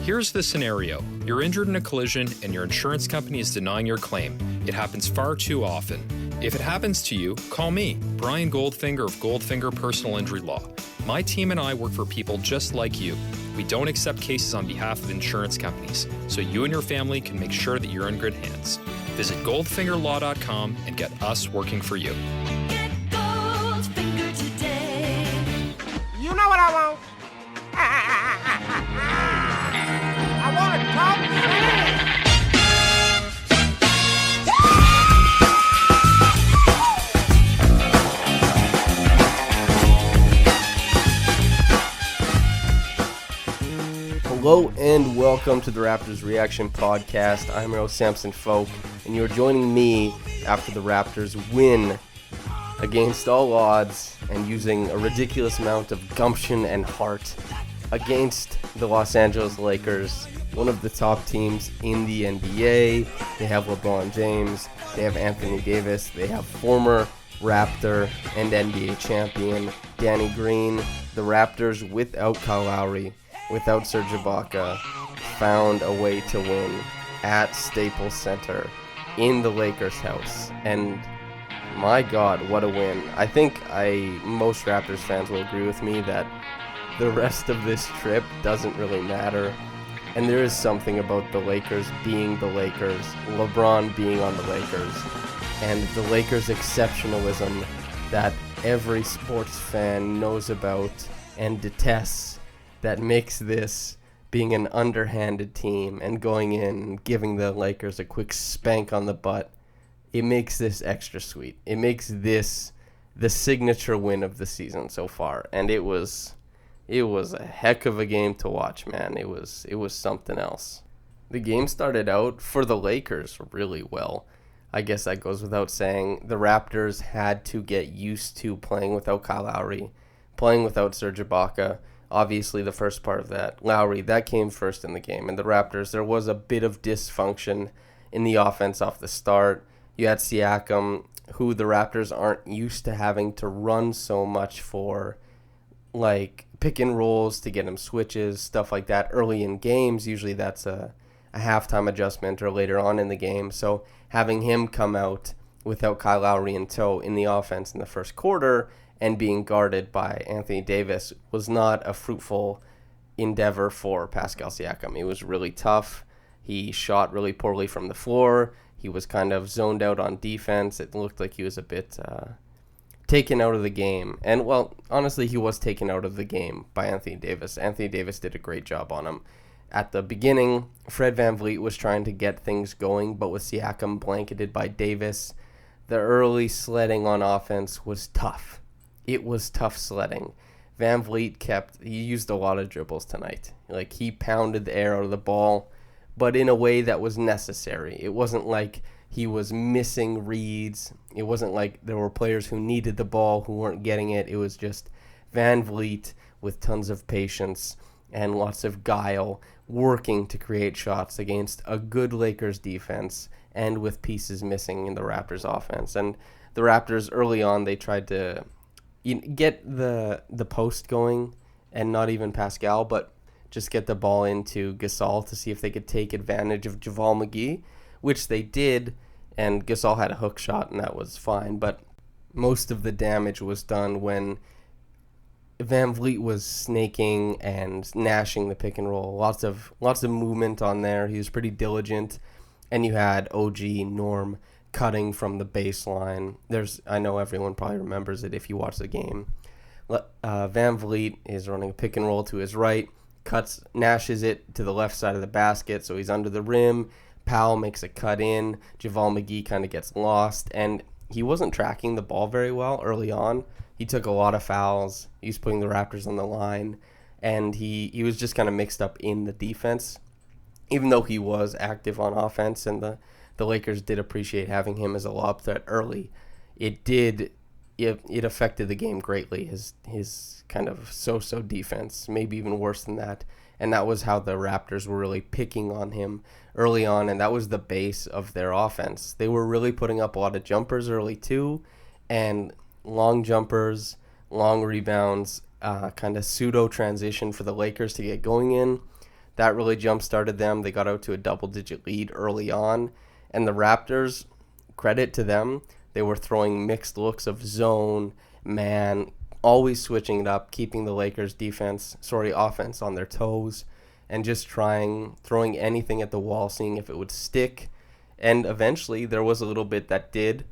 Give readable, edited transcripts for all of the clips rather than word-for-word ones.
Here's the scenario. You're injured in a collision and your insurance company is denying your claim. It happens far too often. If it happens to you, call me, Brian Goldfinger of Goldfinger Personal Injury Law. My team and I work for people just like you. We don't accept cases on behalf of insurance companies, so you and your family can make sure that you're in good hands. Visit goldfingerlaw.com and get us working for you. Get Goldfinger today. You know what I want? I want a top sand. Hello and welcome to the Raptors Reaction Podcast. I'm your host, Samson Folk, and you're joining me after the Raptors win against all odds and using a ridiculous amount of gumption and heart against the Los Angeles Lakers, one of the top teams in the NBA. They have LeBron James, they have Anthony Davis, they have former Raptor and NBA champion Danny Green. The Raptors, without Kyle Lowry, without Serge Ibaka, found a way to win at Staples Center in the Lakers' house. And my God, what a win. I think most Raptors fans will agree with me that the rest of this trip doesn't really matter. And there is something about the Lakers being the Lakers, LeBron being on the Lakers, and the Lakers' exceptionalism that every sports fan knows about and detests, that makes this being an underhanded team and going in and giving the Lakers a quick spank on the butt. It makes this extra sweet. It makes this the signature win of the season so far. And it was a heck of a game to watch, man. It was something else. The game started out for the Lakers really well. I guess that goes without saying. The Raptors had to get used to playing without Kyle Lowry, playing without Serge Ibaka. Obviously, the first part of that, Lowry, that came first in the game. And the Raptors, there was a bit of dysfunction in the offense off the start. You had Siakam, who the Raptors aren't used to having to run so much for, like pick and rolls to get him switches, stuff like that early in games. Usually that's a halftime adjustment or later on in the game. So having him come out without Kyle Lowry in tow in the offense in the first quarter and being guarded by Anthony Davis was not a fruitful endeavor for Pascal Siakam. It was really tough. He shot really poorly from the floor. He was kind of zoned out on defense. It looked like he was a bit taken out of the game. And, well, honestly, he was taken out of the game by Anthony Davis. Anthony Davis did a great job on him. At the beginning, Fred VanVleet was trying to get things going, but with Siakam blanketed by Davis, the early sledding on offense was tough. It was tough sledding. VanVleet he used a lot of dribbles tonight. Like, he pounded the air out of the ball, but in a way that was necessary. It wasn't like he was missing reads. It wasn't like there were players who needed the ball who weren't getting it. It was just VanVleet with tons of patience and lots of guile working to create shots against a good Lakers defense and with pieces missing in the Raptors offense. And the Raptors early on, they tried to get the post going, and not even Pascal, but just get the ball into Gasol to see if they could take advantage of JaVale McGee, which they did, and Gasol had a hook shot, and that was fine. But most of the damage was done when VanVleet was snaking and gnashing the pick and roll. Lots of movement on there. He was pretty diligent, and you had OG Norm cutting from the baseline. I know everyone probably remembers it if you watch the game. VanVleet is running a pick and roll to his right, nashes it to the left side of the basket, so he's under the rim. Powell makes a cut in. JaVale McGee kind of gets lost, and he wasn't tracking the ball very well early on. He took a lot of fouls. He's putting the Raptors on the line, and he was just kind of mixed up in the defense, even though he was active on offense, and the Lakers did appreciate having him as a lob threat early. It affected the game greatly, his kind of so-so defense, maybe even worse than that. And that was how the Raptors were really picking on him early on, and that was the base of their offense. They were really putting up a lot of jumpers early too, and long jumpers, long rebounds, kind of pseudo transition for the Lakers to get going in. That really jump-started them. They got out to a double-digit lead early on. And the Raptors, credit to them, they were throwing mixed looks of zone, man, always switching it up, keeping the Lakers' offense on their toes, and just throwing anything at the wall, seeing if it would stick. And eventually, there was a little bit that did.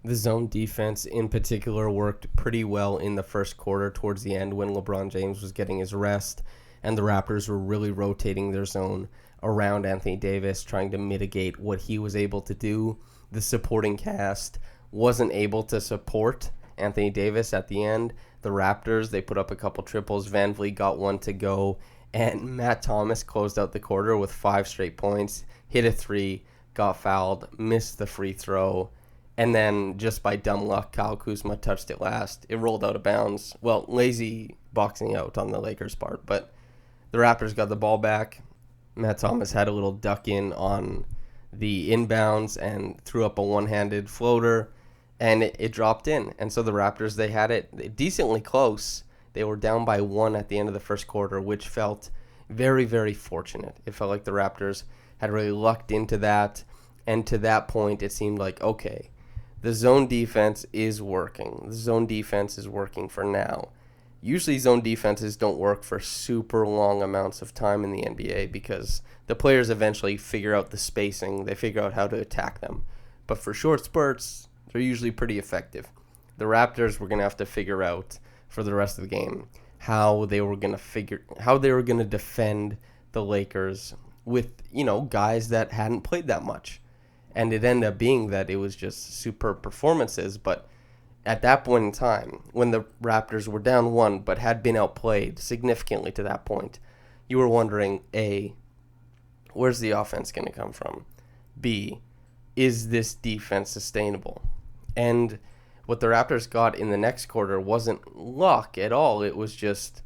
The zone defense in particular worked pretty well in the first quarter towards the end when LeBron James was getting his rest, and the Raptors were really rotating their zone around Anthony Davis, trying to mitigate what he was able to do. The supporting cast wasn't able to support Anthony Davis at the end. The Raptors, they put up a couple triples. Van Vliet got one to go, and Matt Thomas closed out the quarter with 5 straight points, hit a 3, got fouled, missed the free throw, and then just by dumb luck, Kyle Kuzma touched it last. It rolled out of bounds. Well, lazy boxing out on the Lakers' part, but the Raptors got the ball back. Matt Thomas had a little duck in on the inbounds and threw up a one-handed floater, and it dropped in. And so the Raptors, they had it decently close. They were down by 1 at the end of the first quarter, which felt very, very fortunate. It felt like the Raptors had really lucked into that, and to that point, it seemed like, okay, the zone defense is working. The zone defense is working for now. Usually zone defenses don't work for super long amounts of time in the NBA because the players eventually figure out the spacing. They figure out how to attack them. But for short spurts, they're usually pretty effective. The Raptors were going to have to figure out for the rest of the game how they were going to defend the Lakers with, guys that hadn't played that much. And it ended up being that it was just superb performances, but at that point in time, when the Raptors were down 1 but had been outplayed significantly to that point, you were wondering, A, where's the offense going to come from? B, is this defense sustainable? And what the Raptors got in the next quarter wasn't luck at all. It was just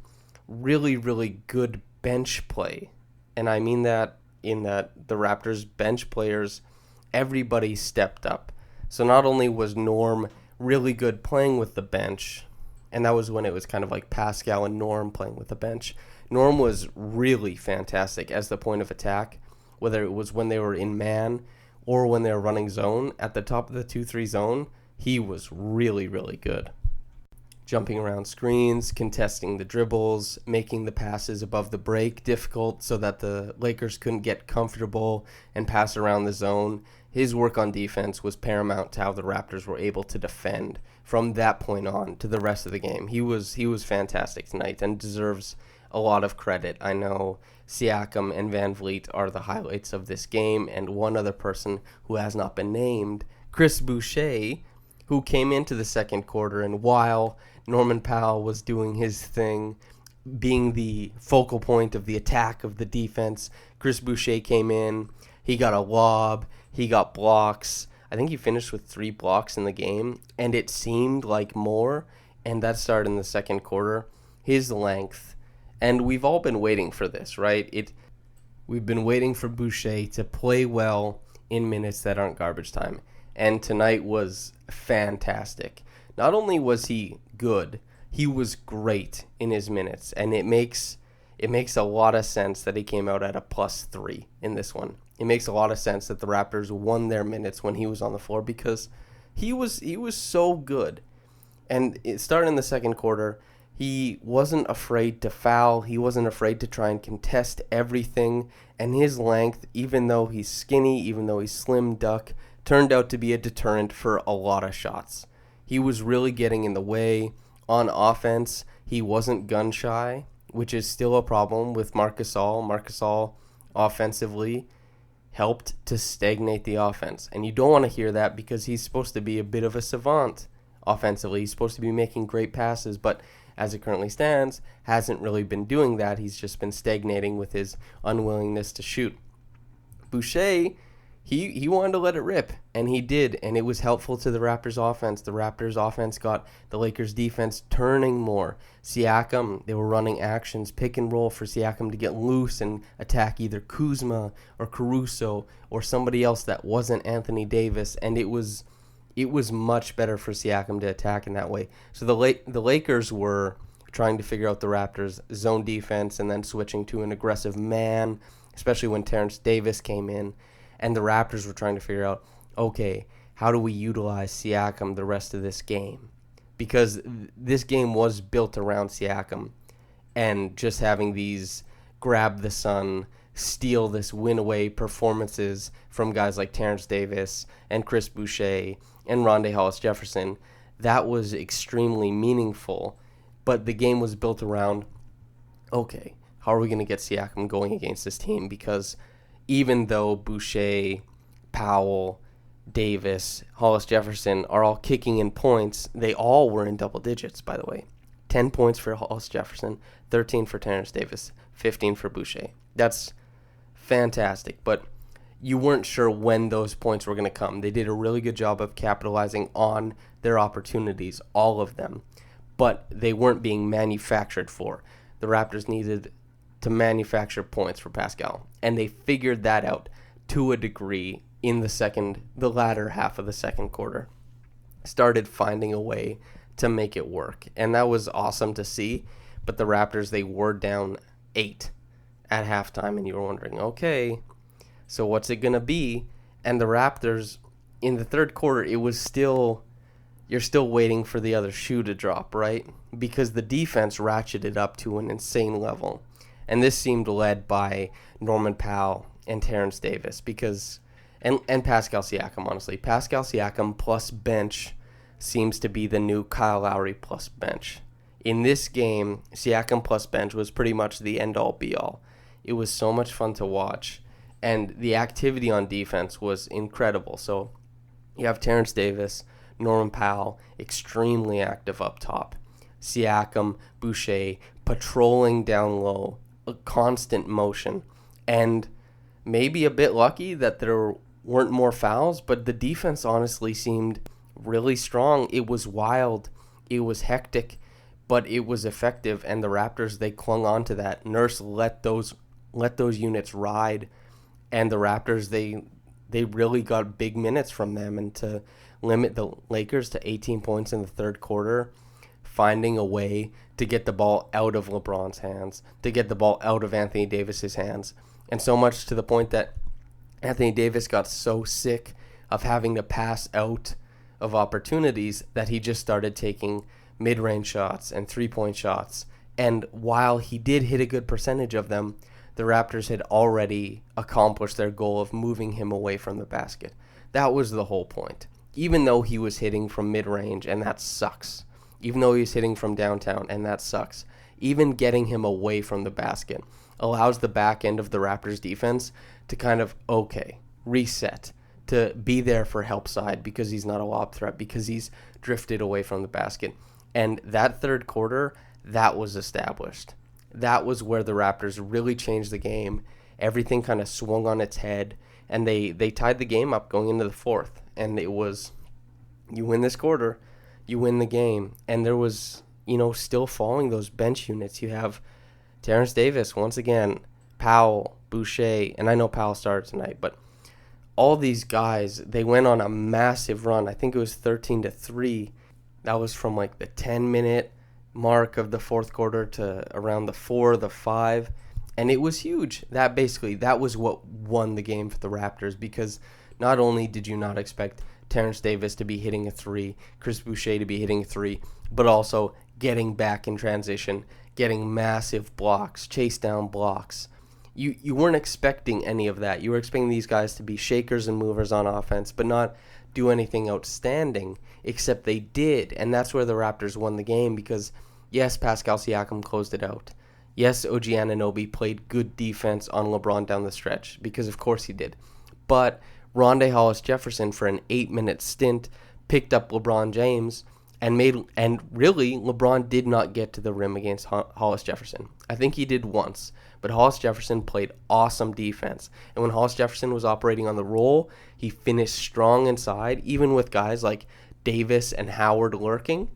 really, really good bench play. And I mean that in that the Raptors bench players, everybody stepped up. So not only was Norm really good playing with the bench, and that was when it was kind of like Pascal and Norm playing with the bench. Norm was really fantastic as the point of attack, whether it was when they were in man or when they were running zone. At the top of the 2-3 zone, he was really, really good. Jumping around screens, contesting the dribbles, making the passes above the break difficult so that the Lakers couldn't get comfortable and pass around the zone. His work on defense was paramount to how the Raptors were able to defend from that point on to the rest of the game. He was fantastic tonight and deserves a lot of credit. I know Siakam and Van Vliet are the highlights of this game, and one other person who has not been named, Chris Boucher, who came into the second quarter, and while Norman Powell was doing his thing, being the focal point of the attack of the defense, Chris Boucher came in. He got a lob. He got blocks. I think he finished with 3 blocks in the game, and it seemed like more, and that started in the second quarter. His length, and we've all been waiting for this, right? We've been waiting for Boucher to play well in minutes that aren't garbage time, and tonight was fantastic. Not only was he good, he was great in his minutes, and it makes a lot of sense that he came out at a +3 in this one. It makes a lot of sense that the Raptors won their minutes when he was on the floor because he was so good. And it started in the second quarter. He wasn't afraid to foul. He wasn't afraid to try and contest everything. And his length, even though he's skinny, even though he's slim duck, turned out to be a deterrent for a lot of shots. He was really getting in the way. On offense, he wasn't gun shy, which is still a problem with Marc Gasol. Marc Gasol offensively helped to stagnate the offense. And you don't want to hear that because he's supposed to be a bit of a savant offensively. He's supposed to be making great passes, but as it currently stands, hasn't really been doing that. He's just been stagnating with his unwillingness to shoot. Boucher, he wanted to let it rip, and he did, and it was helpful to the Raptors offense. The Raptors offense got the Lakers defense turning more. Siakam, they were running actions, pick and roll for Siakam to get loose and attack either Kuzma or Caruso or somebody else that wasn't Anthony Davis, and it was much better for Siakam to attack in that way. So the Lakers were trying to figure out the Raptors' zone defense and then switching to an aggressive man, especially when Terrence Davis came in. And the Raptors were trying to figure out, okay, how do we utilize Siakam the rest of this game? Because this game was built around Siakam and just having these grab the sun, steal this win-away performances from guys like Terrence Davis and Chris Boucher and Rondae Hollis-Jefferson. That was extremely meaningful, but the game was built around, okay, how are we going to get Siakam going against this team? Because even though Boucher, Powell, Davis, Hollis-Jefferson are all kicking in points, they all were in double digits, by the way. 10 points for Hollis-Jefferson, 13 for Terrence Davis, 15 for Boucher. That's fantastic, but you weren't sure when those points were going to come. They did a really good job of capitalizing on their opportunities, all of them, but they weren't being manufactured for. The Raptors needed to manufacture points for Pascal, and they figured that out to a degree in the latter half of the second quarter. Started finding a way to make it work, and that was awesome to see. But the Raptors, they were down 8 at halftime, and you were wondering, okay, so what's it gonna be? And the Raptors in the third quarter, you're still waiting for the other shoe to drop, right? Because the defense ratcheted up to an insane level, and this seemed led by Norman Powell and Terrence Davis, because and Pascal Siakam, honestly. Pascal Siakam plus bench seems to be the new Kyle Lowry plus bench. In this game, Siakam plus bench was pretty much the end-all, be-all. It was so much fun to watch, and the activity on defense was incredible. So you have Terrence Davis, Norman Powell, extremely active up top. Siakam, Boucher, patrolling down low, a constant motion, and maybe a bit lucky that there weren't more fouls, but the defense honestly seemed really strong. It was wild, it was hectic, but it was effective, and the Raptors, they clung on to that. Nurse let those units ride, and the Raptors, they really got big minutes from them, and to limit the Lakers to 18 points in the third quarter, finding a way to get the ball out of LeBron's hands, to get the ball out of Anthony Davis's hands, and so much to the point that Anthony Davis got so sick of having to pass out of opportunities that he just started taking mid-range shots and three-point shots. And while he did hit a good percentage of them, the Raptors had already accomplished their goal of moving him away from the basket. That was the whole point. Even though he was hitting from mid-range, and that sucks. Even though he was hitting from downtown, and that sucks. Even getting him away from the basket allows the back end of the Raptors defense to kind of, okay, reset, to be there for help side because he's not a lob threat, because he's drifted away from the basket. And that third quarter, that was established. That was where the Raptors really changed the game. Everything kind of swung on its head, and they tied the game up going into the fourth. And it was, you win this quarter, you win the game. And there was, still following those bench units. You have Terrence Davis, once again, Powell, Boucher, and I know Powell started tonight, but all these guys, they went on a massive run. I think it was 13-3. That was from like the 10-minute mark of the fourth quarter to around the 4, the 5, and it was huge. That was what won the game for the Raptors, because not only did you not expect Terrence Davis to be hitting a 3, Chris Boucher to be hitting a 3, but also getting back in transition, getting massive blocks, chase down blocks. You weren't expecting any of that. You were expecting these guys to be shakers and movers on offense, but not do anything outstanding, except they did. And that's where the Raptors won the game, because, yes, Pascal Siakam closed it out. Yes, OG Anunoby played good defense on LeBron down the stretch, because of course he did. But Rondae Hollis-Jefferson, for an 8-minute stint, picked up LeBron James and really LeBron did not get to the rim against Hollis-Jefferson. I think he did once, but Hollis-Jefferson played awesome defense. And when Hollis-Jefferson was operating on the roll, he finished strong inside, even with guys like Davis and Howard lurking.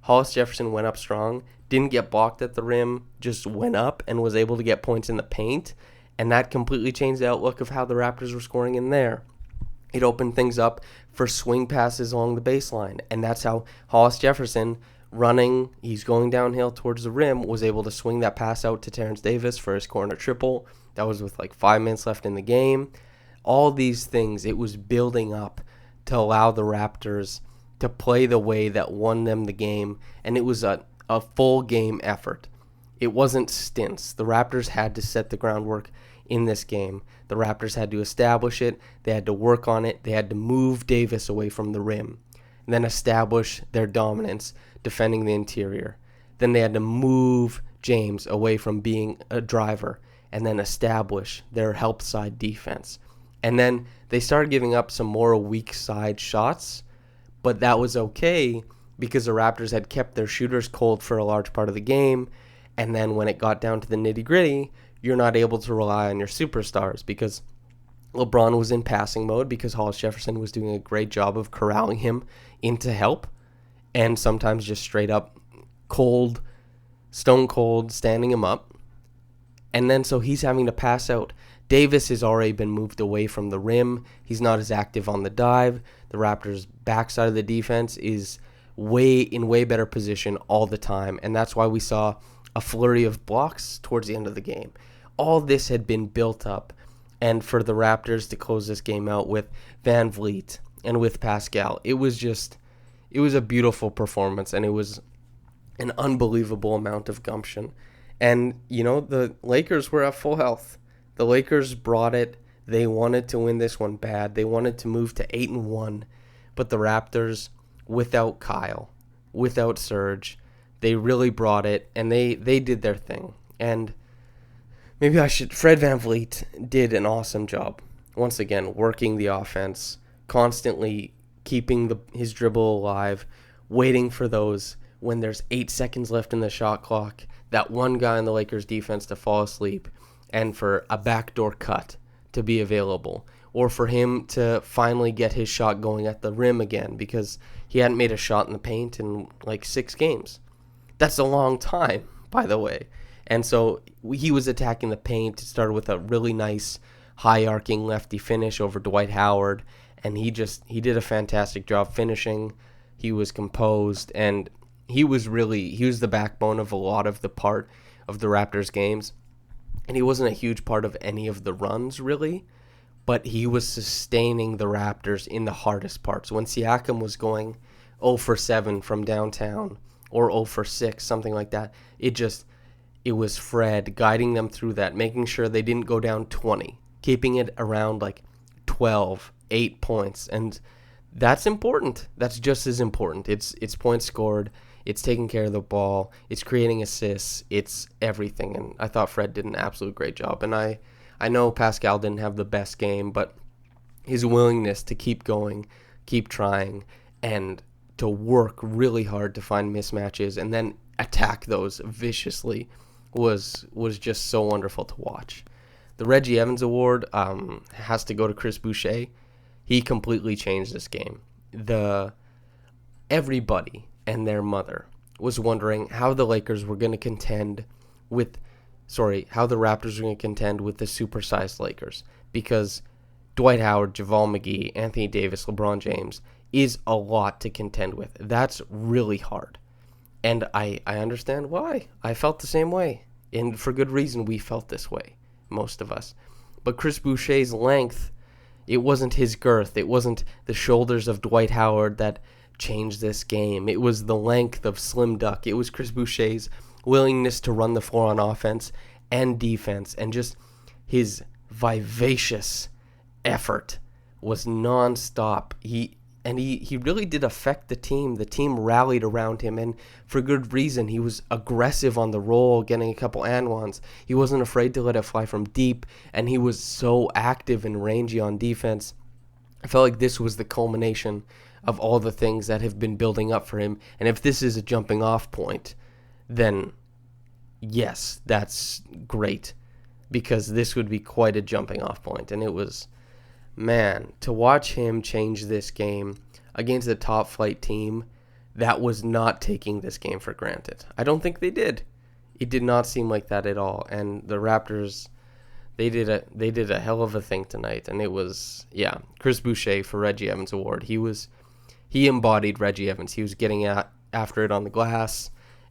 Hollis-Jefferson went up strong, didn't get blocked at the rim, just went up and was able to get points in the paint, and that completely changed the outlook of how the Raptors were scoring in there. It opened things up for swing passes along the baseline, and that's how Hollis-Jefferson running. He's going downhill towards the rim, was able to swing that pass out to Terrence Davis for his corner triple. That was with like 5 minutes left in the game. All these things, it was building up to allow the Raptors to play the way that won them the game, and it was a full game effort. It wasn't stints. The Raptors had to set the groundwork in this game. The Raptors had to establish it. They had to work on it. They had to move Davis away from the rim, and then establish their dominance defending the interior. Then they had to move James away from being a driver, and then establish their help side defense. And then they started giving up some more weak side shots, but that was okay because the Raptors had kept their shooters cold for a large part of the game. And then when it got down to the nitty-gritty, you're not able to rely on your superstars because LeBron was in passing mode because Hollis Jefferson was doing a great job of corralling him into help, and sometimes just straight up cold, stone cold, standing him up. And then so he's having to pass out. Davis has already been moved away from the rim. He's not as active on the dive. The Raptors' backside of the defense is in way better position all the time, and that's why we saw a flurry of blocks towards the end of the game. All this had been built up, and for the Raptors to close this game out with Van Vliet and with Pascal, it was a beautiful performance, and it was an unbelievable amount of gumption. And, the Lakers were at full health. The Lakers brought it. They wanted to win this one bad. They wanted to move to 8-1, but the Raptors, without Kyle, without Serge, they really brought it, and they did their thing. And Fred VanVleet did an awesome job. Once again, working the offense, constantly keeping his dribble alive, waiting for those when there's 8 seconds left in the shot clock, that one guy in the Lakers defense to fall asleep, and for a backdoor cut to be available, or for him to finally get his shot going at the rim again because he hadn't made a shot in the paint in like 6 games. That's a long time, by the way. And so he was attacking the paint. It started with a really nice high-arcing lefty finish over Dwight Howard, and he did a fantastic job finishing. He was composed, and he was the backbone of a lot of the part of the Raptors games. And he wasn't a huge part of any of the runs, really, but he was sustaining the Raptors in the hardest parts. When Siakam was going 0 for 7 from downtown, or 0 for 6, something like that, it was Fred guiding them through that, making sure they didn't go down 20, keeping it around like 12, 8 points. And that's important. That's just as important. It's points scored. It's taking care of the ball. It's creating assists. It's everything. And I thought Fred did an absolute great job. And I know Pascal didn't have the best game, but his willingness to keep going, keep trying, and to work really hard to find mismatches and then attack those viciously was just so wonderful to watch. The Reggie Evans Award has to go to Chris Boucher. He completely changed this game. Everybody and their mother was wondering how the Raptors were going to contend with the supersized Lakers, because Dwight Howard, JaVale McGee, Anthony Davis, LeBron James is a lot to contend with. That's really hard. And I understand why. I felt the same way. And for good reason we felt this way, most of us. But Chris Boucher's length, it wasn't his girth. It wasn't the shoulders of Dwight Howard that changed this game. It was the length of Slim Duck. It was Chris Boucher's willingness to run the floor on offense and defense, and just his vivacious effort was nonstop. He really did affect the team. The team rallied around him, and for good reason. He was aggressive on the roll, getting a couple and ones. He wasn't afraid to let it fly from deep, and he was so active and rangy on defense. I felt like this was the culmination of all the things that have been building up for him. And if this is a jumping off point, then yes, that's great, because this would be quite a jumping off point. And it was, man, to watch him change this game against a top flight team that was not taking this game for granted. I don't think they did. It did not seem like that at all. And the Raptors, they did a hell of a thing tonight. And it was, Chris Boucher for Reggie Evans Award. He embodied Reggie Evans. He was getting at after it on the glass,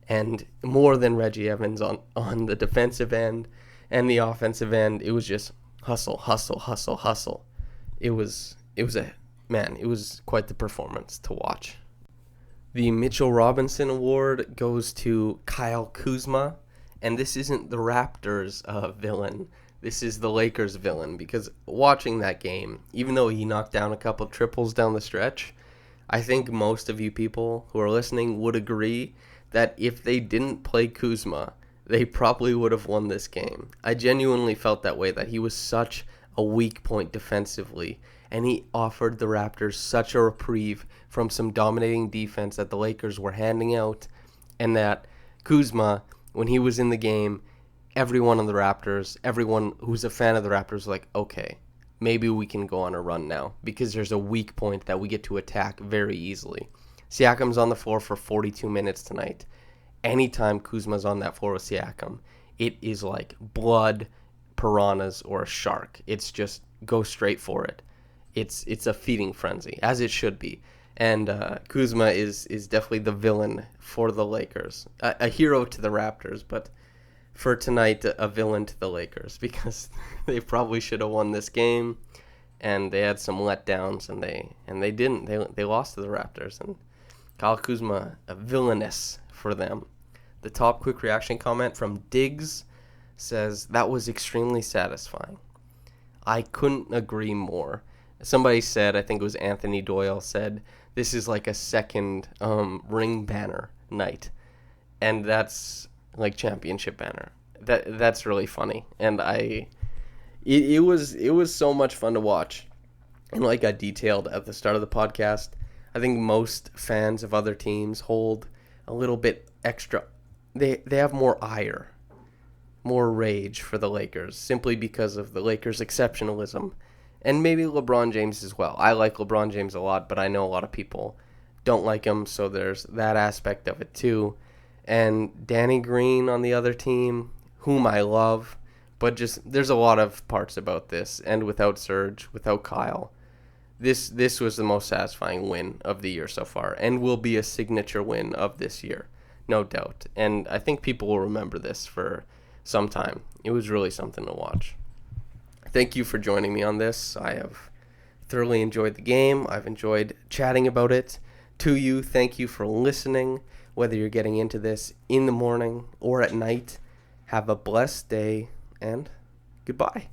and more than Reggie Evans on the defensive end and the offensive end. It was just hustle, hustle, hustle, hustle. It was quite the performance to watch. The Mitchell Robinson Award goes to Kyle Kuzma, and this isn't the Raptors villain. This is the Lakers villain, because watching that game, even though he knocked down a couple triples down the stretch, I think most of you people who are listening would agree that if they didn't play Kuzma, they probably would have won this game. I genuinely felt that way, that he was such a weak point defensively, and he offered the Raptors such a reprieve from some dominating defense that the Lakers were handing out, and that Kuzma, when he was in the game, everyone on the Raptors, everyone who's a fan of the Raptors was like, okay, maybe we can go on a run now, because there's a weak point that we get to attack very easily. Siakam's on the floor for 42 minutes tonight. Anytime Kuzma's on that floor with Siakam, it is like blood, piranhas, or a shark. It's just go straight for it. It's a feeding frenzy, as it should be. And Kuzma is definitely the villain for the Lakers. A hero to the Raptors, but for tonight, a villain to the Lakers, because they probably should have won this game, and they had some letdowns, and they didn't. They lost to the Raptors, and Kyle Kuzma, a villainous for them. The top quick reaction comment from Diggs says, "That was extremely satisfying." I couldn't agree more. Somebody said, I think it was Anthony Doyle, said, this is like a second ring banner night. And that's like championship banner. That's really funny. And it was so much fun to watch. And like I detailed at the start of the podcast, I think most fans of other teams hold a little bit extra. They have more ire, more rage for the Lakers, simply because of the Lakers' exceptionalism. And maybe LeBron James as well. I like LeBron James a lot, but I know a lot of people don't like him, so there's that aspect of it too. And Danny Green on the other team, whom I love, but just there's a lot of parts about this. And without Serge, without Kyle, this was the most satisfying win of the year so far, and will be a signature win of this year, no doubt. And I think people will remember this for some time. It was really something to watch. Thank you for joining me on this. I have thoroughly enjoyed the game. I've enjoyed chatting about it. To you, thank you for listening. Whether you're getting into this in the morning or at night, have a blessed day, and goodbye.